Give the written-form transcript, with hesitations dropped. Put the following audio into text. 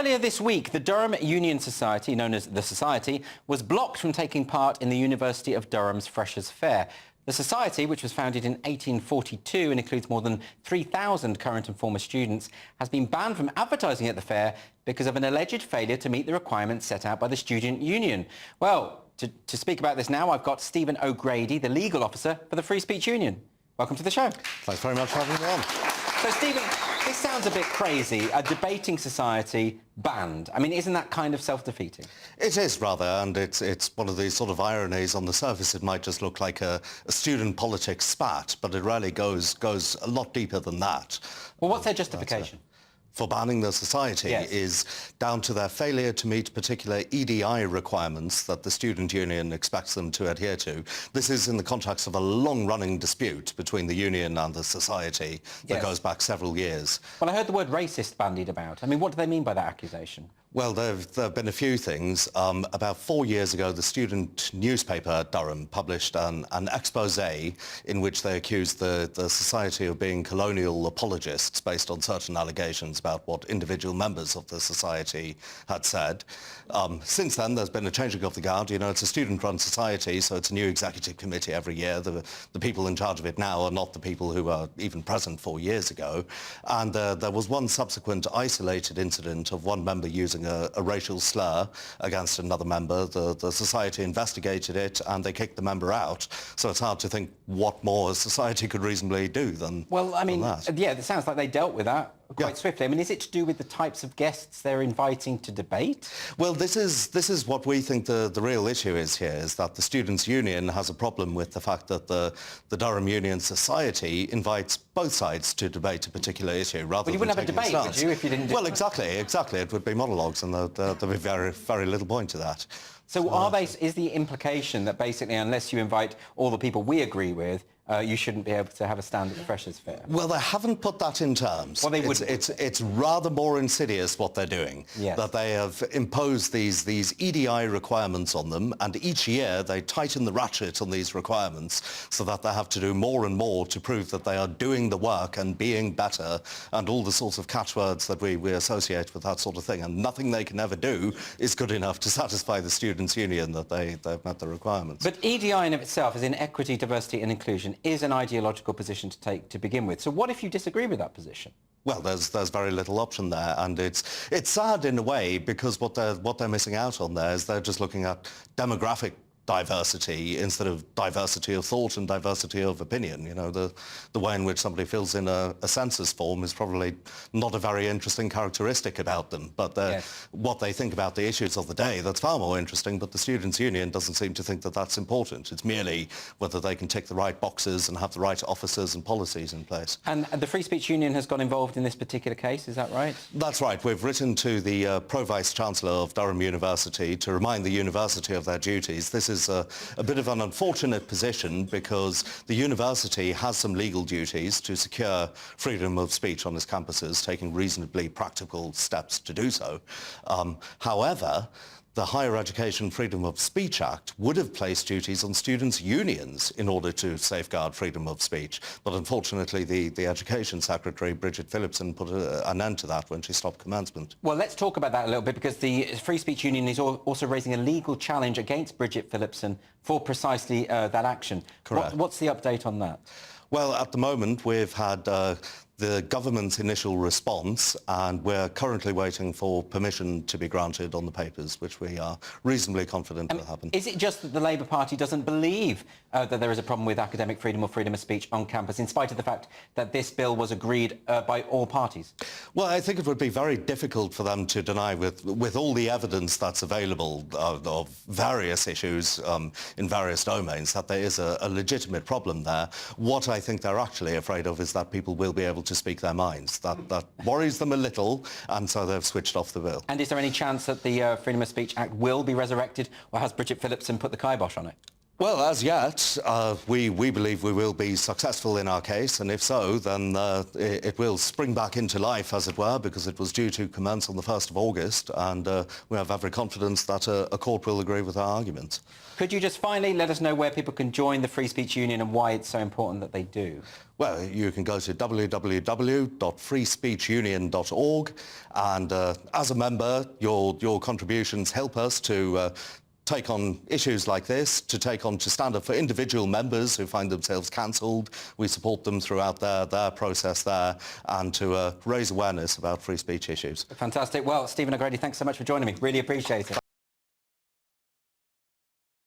earlier this week, the Durham Union Society, known as the Society, was blocked from taking part in the University of Durham's Freshers' Fair. The Society, which was founded in 1842 and includes more than 3,000 current and former students, has been banned from advertising at the fair because of an alleged failure to meet the requirements set out by the Student Union. Well, to speak about this now, I've got Stephen O'Grady, the legal officer for the Free Speech Union. Welcome to the show. Thanks very much for having me on. So, Stephen, this sounds a bit crazy, a debating society banned. I mean, isn't that kind of self-defeating? It is, rather, and it's one of these sort of ironies. On the surface, it might just look like a student politics spat, but it really goes a lot deeper than that. Well, what's their justification? For banning the society is down to their failure to meet particular EDI requirements that the Student Union expects them to adhere to. This is in the context of a long-running dispute between the union and the society that goes back several years. Well, I heard the word racist bandied about. I mean, what do they mean by that accusation? Well, there have been a few things. About 4 years ago, the student newspaper, Durham, published an expose in which they accused the society of being colonial apologists based on certain allegations about what individual members of the society had said. Since then, there's been a changing of the guard. You know, it's a student-run society, so it's a new executive committee every year. The people in charge of it now are not the people who were even present 4 years ago. And there was one subsequent isolated incident of one member using a racial slur against another member. The society investigated it and they kicked the member out. So it's hard to think what more a society could reasonably do than Well, I mean, that. yeah, it sounds like they dealt with that quite swiftly. I mean, is it to do with the types of guests they're inviting to debate? Well, this is what we think the real issue is here, is that the Students' Union has a problem with the fact that the Durham Union Society invites both sides to debate a particular issue rather you than wouldn't have a debate, would you, if you didn't do Well, exactly. It would be monologues, and there'd be very little point to that. So is the implication that basically unless you invite all the people we agree with, you shouldn't be able to have a stand at the Freshers' Fair? Well, they haven't put that in terms. Well, they would. It's rather more insidious what they're doing. Yes. That they have imposed these EDI requirements on them, and each year they tighten the ratchet on these requirements so that they have to do more and more to prove that they are doing the work and being better, and all the sorts of catchwords that we associate with that sort of thing. And nothing they can ever do is good enough to satisfy the Students' Union that they've met the requirements. But EDI in of itself, as in equity, diversity and inclusion, is an ideological position to take to begin with. So what if you disagree with that position? Well, there's very little option there, and it's sad in a way, because what they're missing out on there is they're just looking at demographic diversity instead of diversity of thought and diversity of opinion. You know, the way in which somebody fills in a census form is probably not a very interesting characteristic about them, but what they think about the issues of the day, that's far more interesting. But the Students' Union doesn't seem to think that that's important. It's merely whether they can tick the right boxes and have the right officers and policies in place. And the Free Speech Union has got involved in this particular case, is that right? That's right. We've written to the Vice Chancellor of Durham University to remind the university of their duties. This is a bit of an unfortunate position because the university has some legal duties to secure freedom of speech on its campuses, taking reasonably practical steps to do so. However, the Higher Education Freedom of Speech Act would have placed duties on students' unions in order to safeguard freedom of speech. But unfortunately, the Education Secretary, Bridget Phillipson, put an end to that when she stopped commencement. Well, let's talk about that a little bit, because the Free Speech Union is also raising a legal challenge against Bridget Phillipson for precisely that action. Correct. What's the update on that? Well, at the moment, we've had the government's initial response, and we're currently waiting for permission to be granted on the papers, which we are reasonably confident will happen. Is it just that the Labour Party doesn't believe that there is a problem with academic freedom or freedom of speech on campus, in spite of the fact that this bill was agreed by all parties? Well, I think it would be very difficult for them to deny, with all the evidence that's available of various issues in various domains, that there is a legitimate problem there. What I think they're actually afraid of is that people will be able to speak their minds. That worries them a little, and so they've switched off the bill. And is there any chance that the Freedom of Speech Act will be resurrected, or has Bridget Phillipson put the kibosh on it? Well, as yet, we believe we will be successful in our case, and if so, then it will spring back into life, as it were, because it was due to commence on the 1st of August, and we have every confidence that a court will agree with our arguments. Could you just finally let us know where people can join the Free Speech Union and why it's so important that they do? Well, you can go to www.freespeechunion.org, and as a member, your contributions help us to take on issues like this, to stand up for individual members who find themselves cancelled. We support them throughout their process there, and to raise awareness about free speech issues. Fantastic. Well, Stephen O'Grady, thanks so much for joining me. Really appreciate it.